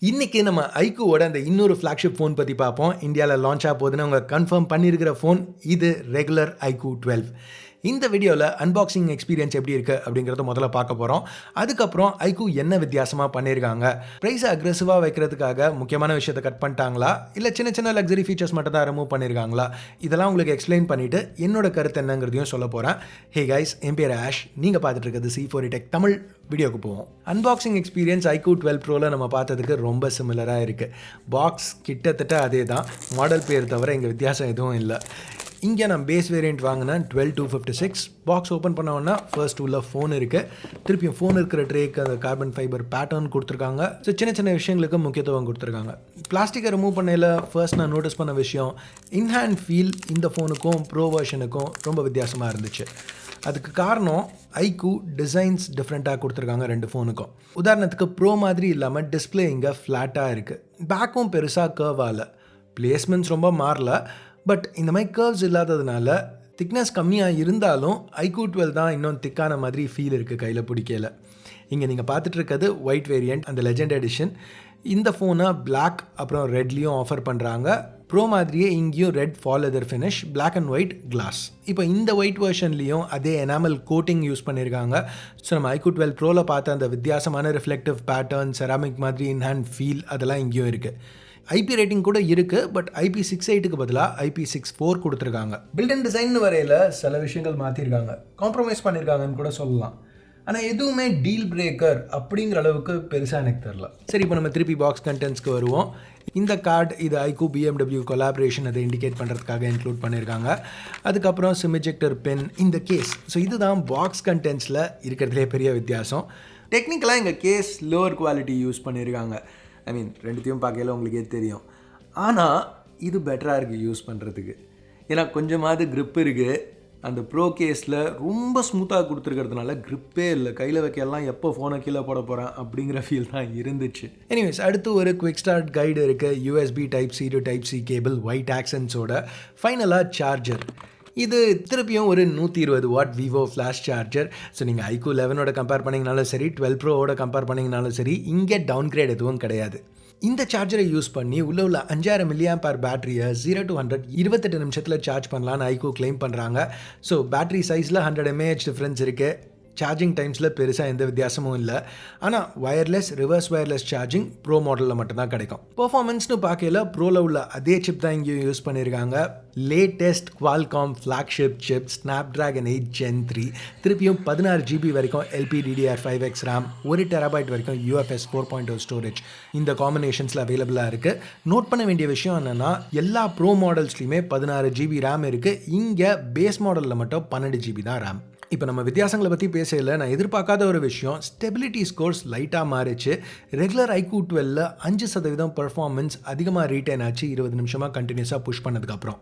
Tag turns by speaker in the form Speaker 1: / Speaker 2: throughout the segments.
Speaker 1: இன்னைக்கு நம்ம iQOOட அந்த இன்னொரு ஃப்ளாக்ஷிப் ஃபோன் பற்றி பார்ப்போம். இந்தியாவில் லான்ச் ஆக போகுதுன்னு அவங்க கன்ஃபார்ம் பண்ணியிருக்கிற ஃபோன் இது ரெகுலர் iQOO 12. இந்த வீடியோவில் அன்பாக்சிங் எக்ஸ்பீரியன்ஸ் எப்படி இருக்குது அப்படிங்கிறத முதல்ல பார்க்க போகிறோம். அதுக்கப்புறம் iQOO என்ன வித்தியாசமாக பண்ணியிருக்காங்க, ப்ரைஸை அக்ரெசிவாக வைக்கிறதுக்காக முக்கியமான விஷயத்தை கட் பண்ணிட்டாங்களா, இல்லை சின்ன சின்ன லக்ஸரி ஃபீச்சர்ஸ் மட்டும் தான் ரிமூவ் பண்ணியிருக்காங்களா, இதெல்லாம் உங்களுக்கு எக்ஸ்பிளைன் பண்ணிவிட்டு என்னோட கருத்து என்னங்கிறதையும் சொல்ல போகிறேன். ஹே கைஸ், என் பேர் ஆஷ், நீங்கள் பார்த்துட்டு இருக்கிறது C4 டெக் தமிழ். வீடியோக்கு போவோம். அன்பாக்சிங் எக்ஸ்பீரியன்ஸ் iQOO 12 ப்ரோவில் நம்ம பார்த்ததுக்கு ரொம்ப சிமிலராக இருக்குது. பாக்ஸ் கிட்டத்தட்ட அதே தான், மாடல் பேர் தவிர இங்கே வித்தியாசம் எதுவும் இல்லை. இங்கே நான் பேஸ் வேரியண்ட் வாங்கினேன் 12256. பாக்ஸ் ஓப்பன் பண்ணோன்னா ஃபர்ஸ்ட் உள்ள ஃபோன் இருக்குது. திருப்பியும் ஃபோன் இருக்கிற ட்ரேக்கு அந்த கார்பன் ஃபைபர் பேட்டர்ன் கொடுத்துருக்காங்க. ஸோ சின்ன சின்ன விஷயங்களுக்கு முக்கியத்துவம் கொடுத்துருக்காங்க. பிளாஸ்டிக்கை ரிமூவ் பண்ணையில் ஃபர்ஸ்ட் நான் நோட்டீஸ் பண்ண விஷயம், இன்ஹேண்ட் ஃபீல் இந்த ஃபோனுக்கும் ப்ரோ வெர்ஷனுக்கும் ரொம்ப வித்தியாசமாக இருந்துச்சு. அதுக்கு காரணம் iQOO டிசைன்ஸ் டிஃப்ரெண்ட்டாக கொடுத்துருக்காங்க ரெண்டு ஃபோனுக்கும். உதாரணத்துக்கு ப்ரோ மாதிரி இல்லாமல் டிஸ்பிளே இங்கே ஃப்ளாட்டாக இருக்குது. பேக்கும் பெருசாக கர்வ் ஆகலை, பிளேஸ்மெண்ட்ஸ் ரொம்ப மாறல. பட் இந்த மாதிரி கர்வ்ஸ் இல்லாததுனால திக்னஸ் கம்மியாக இருந்தாலும் iQOO 12 தான் இன்னும் திக்கான மாதிரி ஃபீல் இருக்குது கையில் பிடிக்கல. இங்கே நீங்கள் பார்த்துட்டு இருக்கிறது ஒயிட் வேரியண்ட், அந்த லெஜெண்ட் எடிஷன். இந்த ஃபோனை பிளாக் அப்புறம் ரெட்லேயும் ஆஃபர் பண்ணுறாங்க. ப்ரோ மாதிரியே இங்கேயும் ரெட் ஃபால் leather finish, black and white glass. இப்போ இந்த ஒயிட் வெர்ஷன்லேயும் அதே எனாமல் கோட்டிங் யூஸ் பண்ணியிருக்காங்க. ஸோ நம்ம iQOO 12 ப்ரோவில் பார்த்த அந்த வித்தியாசமான ரிஃப்ளெக்டிவ் பேட்டர்ன், செராமிக் மாதிரி இன்ஹேண்ட் ஃபீல் அதெல்லாம் இங்கேயும் இருக்குது. IP ரேட்டிங் கூட இருக்குது, பட் IP68க்கு பதிலாக IP64 கொடுத்துருக்காங்க. பில்ட் டிசைன் வரையில் சில விஷயங்கள் மாற்றிருக்காங்க, காம்ப்ரமைஸ் பண்ணியிருக்காங்கன்னு கூட சொல்லலாம். ஆனால் எதுவுமே டீல் பிரேக்கர் அப்படிங்கிற அளவுக்கு பெருசாக எனக்கு தெரில. சரி, இப்போ நம்ம திருப்பி பாக்ஸ் கண்டென்ட்ஸ்க்கு வருவோம். இந்த கார்டு இது iQOO BMW கொலாபரேஷன் அதை இண்டிகேட் பண்ணுறதுக்காக இன்க்ளூட் பண்ணியிருக்காங்க. அதுக்கப்புறம் சிம் எஜெக்டர் பென், இந்த கேஸ். ஸோ இதுதான் பாக்ஸ் கண்டென்ட்ஸில் இருக்கிறதுலே பெரிய வித்தியாசம். டெக்னிக்கலாக எங்கள் கேஸ் லோவர் குவாலிட்டி யூஸ் பண்ணியிருக்காங்க. ஐ மீன், ரெண்டுத்தையும் பார்க்கல உங்களுக்கே தெரியும். ஆனால் இது பெட்டராக இருக்குது யூஸ் பண்ணுறதுக்கு. ஏன்னா கொஞ்சமாவது க்ரிப் இருக்குது. அந்த ப்ரோ கேஸில் ரொம்ப ஸ்மூத்தாக கொடுத்துருக்கிறதுனால க்ரிப்பே இல்லை, கையில் வைக்கலாம் எப்போ ஃபோனை கீழே போட போகிறேன் அப்படிங்கிற ஃபீல் தான் இருந்துச்சு. எனிவேஸ், அடுத்து ஒரு குவிக் ஸ்டார்ட் கைடு இருக்குது. USB Type-C to Type-C cable, white ஆக்சன்ஸோட. ஃபைனலாக சார்ஜர். இது திருப்பியும் ஒரு 120 watt Vivo flash charger. So நீங்கள் iQOO 11ஓட கம்பேர் பண்ணிங்கனாலும் சரி, 12 ப்ரோவோட கம்பேர் பண்ணிங்கனாலும் சரி, இங்கே டவுன்கிரேட் எதுவும் கிடையாது. இந்த சார்ஜரை யூஸ் பண்ணி உள்ள 5000 mAh பேட்டரியை 0 to 100 28 நிமிஷத்தில் சார்ஜ் பண்ணலான்னு iQOO கிளைம் பண்ணுறாங்க. ஸோ பேட்டரி சைஸில் 100 mAh டிஃப்ரென்ஸ் இருக்குது. சார்ஜிங் டைம்ஸில் பெருசாக எந்த வித்தியாசமும் இல்லை. ஆனால் wireless, reverse wireless charging bro மாடலில் மட்டும்தான் கிடைக்கும். பெர்ஃபார்மன்ஸ்னு பார்க்கல ப்ரோவில் உள்ள அதே சிப் தான் இங்கேயும் யூஸ் பண்ணியிருக்காங்க. Latest Qualcomm flagship chip Snapdragon 8 Gen 3. திருப்பியும் 16 GB வரைக்கும் LPDDR5X RAM, 1 TB வரைக்கும் UFS 4.0 ஸ்டோரேஜ் இந்த காம்பினேஷன்ஸில் அவைலபிளாக இருக்குது. நோட் பண்ண வேண்டிய விஷயம் என்னென்னா, எல்லா ப்ரோ மாடல்ஸ்லையுமே 16 GB RAM இருக்குது. இங்கே பேஸ் மாடலில் மட்டும் 12 GB தான் RAM. இப்போ நம்ம வித்தியாசங்களை பற்றி பேசல, நான் எதிர்பார்க்காத ஒரு விஷயம், ஸ்டெபிலிட்டி ஸ்கோர்ஸ் லைட்டாக மாறிச்சு. ரெகுலர் iQOO 12 5% பெர்ஃபார்மன்ஸ் அதிகமாக ரீட்டைன் ஆச்சு 20 நிமிஷமாக கண்டினியூஸாக புஷ் பண்ணதுக்கப்புறம்.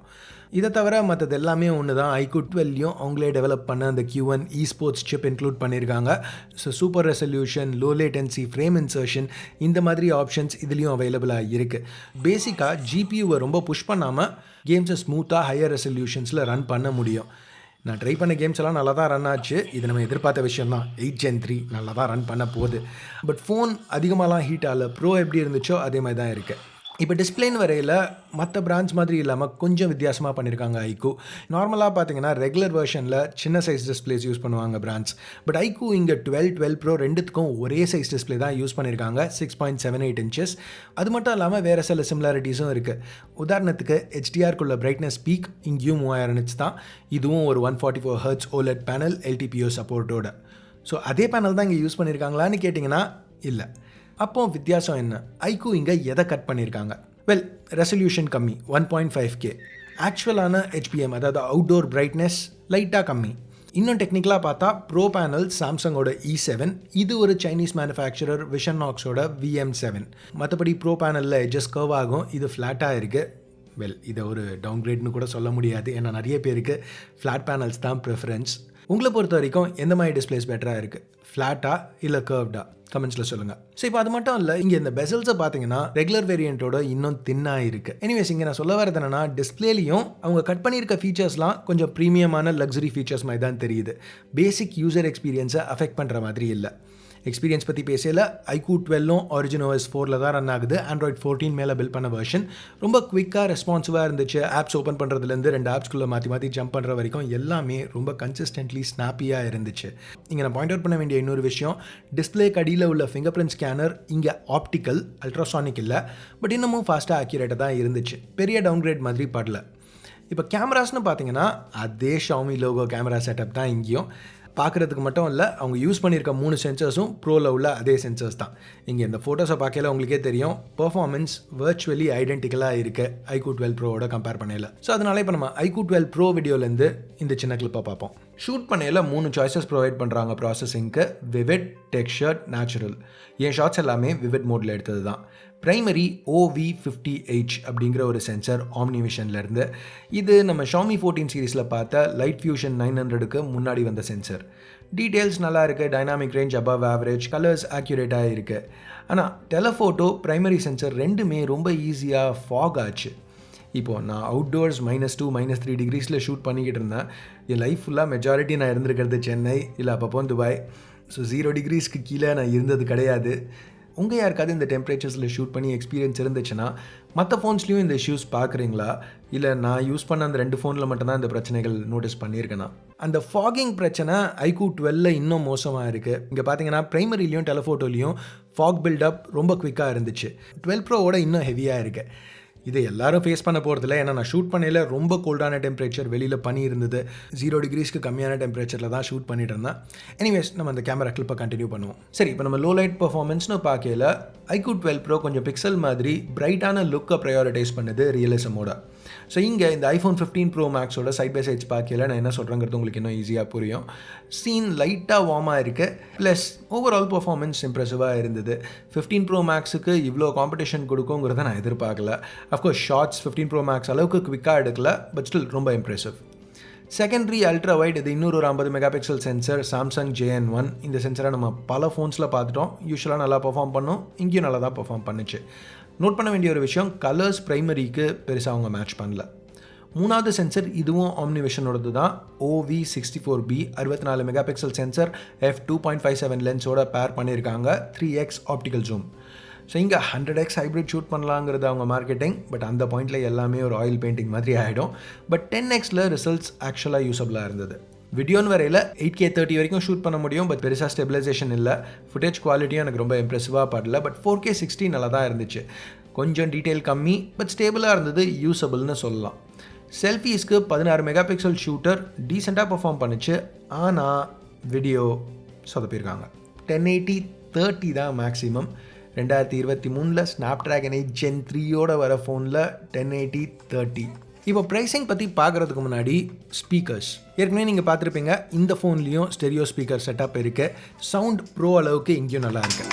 Speaker 1: இதை தவிர மற்றது எல்லாமே ஒன்று தான். iQOO 12லையும் அவங்களே டெவலப் பண்ண அந்த Q1 eSports சிப் இன்க்ளூட் பண்ணியிருக்காங்க. So super resolution, low latency, frame insertion இந்த மாதிரி ஆப்ஷன்ஸ் இதுலேயும் அவைலபிளாக இருக்குது. பேசிக்காக GPUவை ரொம்ப புஷ் பண்ணாமல் கேம்ஸை ஸ்மூத்தாக ஹையர் ரெசல்யூஷன்ஸில் ரன் பண்ண முடியும். நான் ட்ரை பண்ண கேம்ஸ் எல்லாம் நல்லா தான் ரன் ஆச்சு. இது நம்ம எதிர்பார்த்த விஷயம் தான். 8 Gen 3 நல்லா தான் ரன் பண்ண போகுது. பட் ஃபோன் அதிகமாகலாம் ஹீட் ஆகல. ப்ரோ எப்படி இருந்துச்சோ அதே மாதிரி தான் இருக்குது. இப்போ டிஸ்பிளேன்னு வரையில் மற்ற பிராண்ட்ஸ் மாதிரி இல்லாமல் கொஞ்சம் வித்தியாசமாக பண்ணியிருக்காங்க iQOO. நார்மலாக பார்த்தீங்கன்னா ரெகுலர் வெர்ஷனில் சின்ன சைஸ் டிஸ்பிளேஸ் யூஸ் பண்ணுவாங்க பிராண்ட்ஸ். பட் iQOO இங்கே 12 ப்ரோ ரெண்டுத்துக்கும் ஒரே சைஸ் டிஸ்பிளே தான் யூஸ் பண்ணியிருக்காங்க, 6.78 inches. அது மட்டும் இல்லாமல் வேறு சில சிமிலாரிட்டிஸும் இருக்குது. உதாரணத்துக்கு HDR-க்குள்ள பிரைட்னஸ் பீக் இங்கேயும் 3000 nits தான். இதுவும் ஒரு 144 Hz OLED பேனல், LTPO சப்போர்ட்டோட. ஸோ அதே பேனல் தான் இங்கே யூஸ் பண்ணியிருக்காங்களான்னு கேட்டிங்கன்னா இல்லை. அப்போ வித்தியாசம் என்ன? iQOO இங்கே எதை கட் பண்ணியிருக்காங்க? வெல், ரெசல்யூஷன் கம்மி, 1.5K. ஆக்சுவலான HPM, அதாவது அவுட்டோர் பிரைட்னஸ் லைட்டாக கம்மி. இன்னும் டெக்னிக்கலாக பார்த்தா ப்ரோ பேனல் சாம்சங்கோட E7, இது ஒரு சைனீஸ் மேனுஃபேக்சரர் விஷன்னாக்ஸோட VM7. மற்றபடி ப்ரோ பேனலில் எட்ஜஸ் கர்வ் ஆகும், இது ஃப்ளாட்டாக இருக்குது. வெல், இதை ஒரு டவுன்கிரேட்னு கூட சொல்ல முடியாது, ஏன்னா நிறைய பேருக்கு ஃப்ளாட் பேனல்ஸ் தான் ப்ரிஃபரன்ஸ். உங்களை பொறுத்த வரைக்கும் எந்த மாதிரி டிஸ்பிளேஸ் பெட்டராக இருக்குது, ஃப்ளாட்டா இல்லை கர்வ்டா? கமெண்ட்ஸில் சொல்லுங்கள். ஸோ இப்போ அது மட்டும் இல்லை, இங்கே இந்த பெசல்ஸை பார்த்தீங்கன்னா ரெகுலர் வேரியண்ட்டோட இன்னும் தின்னாக இருக்குது. எனிவேஸ், இங்கே நான் சொல்ல வரது என்னன்னா, டிஸ்பிளேலையும் அவங்க கட் பண்ணியிருக்க ஃபீச்சர்ஸ்லாம் கொஞ்சம் ப்ரீமியமான லக்ஸரி ஃபீச்சர்ஸ் மாதிரி தான் தெரியுது. பேசிக் யூசர் எக்ஸ்பீரியன்ஸை அஃபெக்ட் பண்ணுற மாதிரி இல்லை. எக்ஸ்பீரியன்ஸ் பற்றி பேசல iQOO 12 Origin OS 4ல தான் ரன் ஆகுது. Android 14 மேலே பில்ட் பண்ண வெர்ஷன். ரொம்ப குவிக்காக ரெஸ்பான்சிவாக இருந்துச்சு. ஆப்ஸ் ஓப்பன் பண்ணுறதுலேருந்து 2 ஆப்ஸ்குள்ளே மாற்றி ஜம்ப் பண்ணுற வரைக்கும் எல்லாமே ரொம்ப கன்சிஸ்டன்ட்லி ஸ்னாப்பியாக இருந்துச்சு. இங்கே நான் பாயிண்ட் அவுட் பண்ண வேண்டிய இன்னொரு விஷயம், டிஸ்பிளேக்கு அடியில் உள்ள ஃபிங்கர் பிரிண்ட் ஸ்கேனர் இங்கே ஆப்டிக்கல், அல்ட்ராசானிக் இல்லை. பட் இன்னமும் ஃபாஸ்ட்டாக ஆக்யூரேட்டாக தான் இருந்துச்சு. பெரிய டவுன்கிரேட் மாதிரி படல. இப்போ கேமராஸ்னு பார்த்தீங்கன்னா அதே ஷாமி லோகோ கேமரா செட்டப் தான் இங்கேயும். பார்க்குறதுக்கு மட்டும் இல்லை, அவங்க யூஸ் பண்ணியிருக்க 3 சென்சர்ஸும் ப்ரோவில் உள்ள அதே சென்சர்ஸ் தான். இங்கே இந்த ஃபோட்டோஸை பார்க்கல உங்களுக்கே தெரியும், பெர்ஃபார்மன்ஸ் வர்ச்சுவலி ஐடென்டிக்கலாக இருக்குது iQOO 12 ப்ரோவோட கம்பேர் பண்ணல. ஸோ அதனால இப்போ நம்ம iQOO 12 ப்ரோ வீடியோலேருந்து இந்த சின்ன கிளிப்பை பார்ப்போம். ஷூட் பண்ணையில் 3 சாய்ஸஸ் ப்ரொவைட் பண்ணுறாங்க ப்ராசஸிங்க்கு: விவிட், டெக்ஸ்சர், நேச்சுரல். என் ஷாட்ஸ் எல்லாமே விவிட் மோடில் எடுத்தது தான். பிரைமரி OV50H அப்படிங்கிற ஒரு சென்சர் ஆம்னிவிஷன்லேருந்து. இது நம்ம ஷாமி 14 சீரீஸில் பார்த்த லைட் ஃபியூஷன் 900க்கு முன்னாடி வந்த சென்சர். டீட்டெயில்ஸ் நல்லா இருக்குது, dynamic range above average, colours ஆக்யூரேட்டாக இருக்குது. ஆனால் டெலஃபோட்டோ பிரைமரி சென்சர் ரெண்டுமே ரொம்ப ஈஸியாக ஃபாக் ஆச்சு. இப்போது நான் அவுட்டோர்ஸ் -2 -3 டிகிரிஸில் ஷூட் பண்ணிக்கிட்டு இருந்தேன். என் லைஃப் ஃபுல்லாக மெஜாரிட்டி நான் இருந்திருக்கிறது சென்னை, இல்லை அப்பப்போ துபாய். ஸோ 0 டிகிரிஸ்க்கு கீழே நான் இருந்தது கிடையாது. உங்கள் யாருக்காவது இந்த டெம்பரேச்சர்ஸில் ஷூட் பண்ணி எக்ஸ்பீரியன்ஸ் இருந்துச்சுன்னா மற்ற ஃபோன்ஸ்லேயும் இந்த இஷ்யூஸ் பார்க்குறீங்களா, இல்லை நான் யூஸ் பண்ண அந்த 2 ஃபோனில் மட்டும்தான் இந்த பிரச்சனைகள் நோட்டீஸ் பண்ணியிருக்கேனா? அந்த ஃபாகிங் பிரச்சனை iQOO 12ல் இன்னும் மோசமாக இருக்குது. இங்கே பார்த்தீங்கன்னா பிரைமரிலையும் டெலஃபோட்டோலையும் ஃபாக் பில்டப் ரொம்ப குவிக்காக இருந்துச்சு. 12 ப்ரோவோட இன்னும் ஹெவியாக இருக்குது. இதை எல்லாரும் ஃபேஸ் பண்ண போகிறதில்ல. ஏன்னா நான் ஷூட் பண்ணையில் ரொம்ப கோல்டான டெம்பரேச்சர், வெளியில் பனி இருந்தது. 0 டிகிரிஸ்க்கு கம்மியான டெம்பரேச்சரில் தான் ஷூட் பண்ணிட்டு இருந்தேன். எனிவேஸ், நம்ம அந்த கேமரா கிளிப்பை கண்டினியூ பண்ணுவோம். சரி, இப்போ நம்ம லோ லைட் பர்ஃபார்மன்ஸ்னு பார்க்கல iQOO 12 ப்ரோ கொஞ்சம் பிக்சல் மாதிரி பிரைட்டான லுக்கை ப்ரையாரிட்டைஸ் பண்ணுது ரியலிசமோட. ஸோ இங்கே இந்த iPhone 15 Pro Maxோட சைட் பை சைட்ஸ் பார்க்கல நான் என்ன சொல்கிறேங்கிறது உங்களுக்கு இன்னும் ஈஸியாக புரியும். சீன் லைட்டாக வார்மாக இருக்குது, ப்ளஸ் ஓவரால் பர்ஃபார்மன்ஸ் இம்ப்ரெசிவாக இருந்தது. 15 Pro Maxக்கு இவ்வளோ காம்படிஷன் கொடுக்குங்கிறத நான் எதிர்பார்க்கல. அஃப்கோர்ஸ் ஷார்ட்ஸ் 15 Pro Max அளவுக்கு குவிக்காக எடுக்கல, பட் ஸ்டில் ரொம்ப இம்ப்ரெசிவ். செகண்டரி அல்ட்ரா வைட், இது இன்னொரு ஒரு 50 மெகாபிக்சல் சென்சர், சாம்சங் JN1. இந்த சென்சரை நம்ம பல ஃபோன்ஸில் பார்த்துட்டோம். யூஸ்வலாக நல்லா பர்ஃபார்ம் பண்ணும், இங்கேயும் நல்லா தான் பர்ஃபார்ம் பண்ணுச்சு. நோட் பண்ண வேண்டிய ஒரு விஷயம், கலர்ஸ் பிரைமரிக்கு பெருசாக அவங்க மேட்ச் பண்ணல. 3வது சென்சர் இதுவும் ஆம்னிவிஷனோடது தான். OV64B 64 மெகாபிக்சல் சென்சர், f2.57 லென்ஸோட பேர் பண்ணியிருக்காங்க. 3x optical zoom. ஸோ இங்கே 100x ஹைப்ரிட் ஷூட் பண்ணலாங்கிறது அவங்க மார்க்கெட்டிங். பட் அந்த பாயிண்டில் எல்லாமே ஒரு ஆயில் பெயிண்டிங் மாதிரி ஆகிடும். பட் 10xல ரிசல்ட்ஸ் ஆக்சுவலாக யூஸபிளாக இருந்தது. வீடியோன்னு வரையில் 8K 30 வரைக்கும் ஷூட் பண்ண முடியும், பட் பெருசாக ஸ்டெபிலைசேஷன் இல்லை. ஃபுட்டேஜ் குவாலிட்டியும் எனக்கு ரொம்ப இம்ப்ரெசிவாக படல. பட் 4K 60 நல்லா தான் இருந்துச்சு. கொஞ்சம் டீட்டெயில் கம்மி, பட் ஸ்டேபிளாக இருந்தது, யூஸபிள்னு சொல்லலாம். செல்ஃபீஸ்க்கு 16 மெகாபிக்சல் ஷூட்டர் டீசெண்டாக பர்ஃபார்ம் பண்ணுச்சு. ஆனால் வீடியோ சொதப்பியிருக்காங்க. 1080/30 தான் மேக்ஸிமம். 2023 Snapdragon Gen 3யோட வர ஃபோனில் 1080/30. இப்போ ப்ரைஸிங் பற்றி பார்க்குறதுக்கு முன்னாடி ஸ்பீக்கர்ஸ் ஏற்கனவே நீங்கள் பார்த்துருப்பீங்க. இந்த ஃபோன்லேயும் ஸ்டெரியோ ஸ்பீக்கர் செட்டப் இருக்குது. சவுண்ட் ப்ரோ அளவுக்கு இங்கேயும் நல்லா இருக்குது.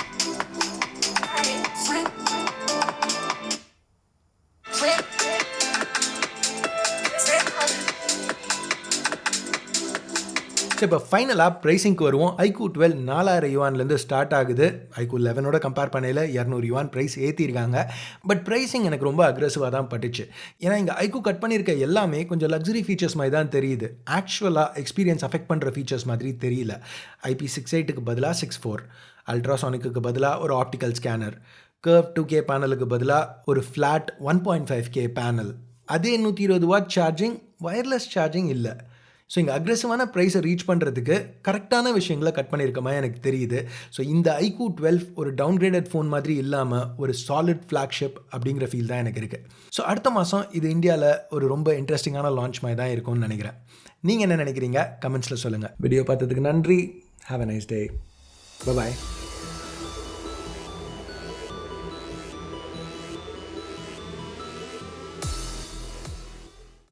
Speaker 1: இப்போ ஃபைனலாக ப்ரைஸிங்க்கு வருவோம். iQOO 12 4000 யுவான்லேருந்து ஸ்டார்ட் ஆகுது. iQOO 11ஓட கம்பேர் பண்ணையில் 200 யுவான் ப்ரைஸ் ஏற்றிருக்காங்க. பட் ப்ரைஸிங் எனக்கு ரொம்ப அக்ரெசிவாக தான் பட்டுச்சு. ஏன்னா இங்கே iQOO கட் பண்ணியிருக்க எல்லாமே கொஞ்சம் லக்ஸரி ஃபீச்சர்ஸ் மாதிரி தான் தெரியுது. ஆக்சுவலாக எக்ஸ்பீரியன்ஸ் அஃபெக்ட் பண்ணுற ஃபீச்சர்ஸ் மாதிரி தெரியல. IP68க்கு பதிலாக 6.4, அல்ட்ராசானிக்கு பதிலாக ஒரு ஆப்டிக்கல் ஸ்கேனர், கர்வ் 2K பேனலுக்கு பதிலாக ஒரு ஃப்ளாட் 1.5K பேனல், அதே 120 வாட் சார்ஜிங், வயர்லெஸ் சார்ஜிங் இல்லை. ஸோ இங்கே அக்ரெசிவான ப்ரைஸை ரீச் பண்ணுறதுக்கு கரெக்டான விஷயங்களை கட் பண்ணியிருக்க மாதிரி எனக்கு தெரியுது. ஸோ இந்த iQOO 12 ஒரு டவுன்கிரேடட் ஃபோன் மாதிரி இல்லாமல் ஒரு சாலிட் ஃப்ளாக்ஷிப் அப்படிங்கிற ஃபீல் தான் எனக்கு இருக்குது. ஸோ அடுத்த மாதம் இது இந்தியாவில் ஒரு ரொம்ப இன்ட்ரெஸ்டிங்கான லான்ச் மாதிரி தான் இருக்கும்னு நினைக்கிறேன். நீங்கள் என்ன நினைக்கிறீங்க? கமெண்ட்ஸில் சொல்லுங்கள். வீடியோ பார்த்ததுக்கு நன்றி. Have a nice day. By.